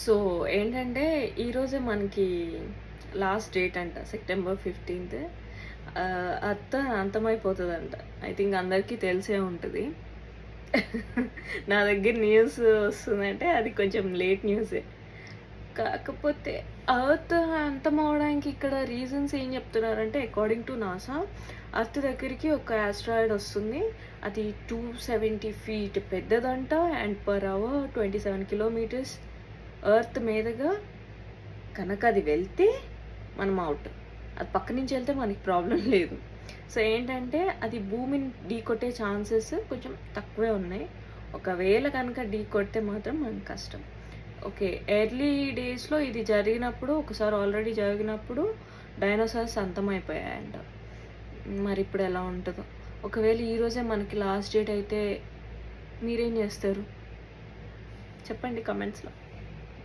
So, ఏంటంటే ఈరోజే మనకి లాస్ట్ డేట్ అంట. సెప్టెంబర్ 15థ్. అర్త్ అంతమైపోతదంట. ఐ థింక్ అందరికీ తెలిసే ఉంటది. నా దగ్గర న్యూస్ వస్తుందంటే అది కొంచెం లేట్ న్యూసే. కాకపోతే అర్త్ అంతమవ్వడానికి ఇక్కడ రీజన్స్ ఏం చెప్తున్నారంటే, అకార్డింగ్ టు నాసా అర్త్ దగ్గరికి ఒక యాస్ట్రాయిడ్ వస్తుంది. అది 270 ఫీట్ పెద్దదంట. And per hour 27 kilometres earth మీదుగా కనుక అది వెళ్తే మనం అవుట్. అది పక్క నుంచి వెళ్తే మనకి ప్రాబ్లం లేదు. సో ఏంటంటే అది భూమిని ఢీకొట్టే ఛాన్సెస్ కొంచెం తక్కువే ఉన్నాయి. ఒకవేళ కనుక ఢీకొడితే మాత్రం మనకి కష్టం. ఓకే, ఎర్లీ డేస్లో ఇది జరిగినప్పుడు, ఒకసారి ఆల్రెడీ జరిగినప్పుడు డైనోసార్స్ అంతమైపోయాయంట. మరి ఇప్పుడు ఎలా ఉంటుందో. ఒకవేళ ఈరోజే మనకి లాస్ట్ డేట్ అయితే మీరేం చేస్తారు చెప్పండి కమెంట్స్లో.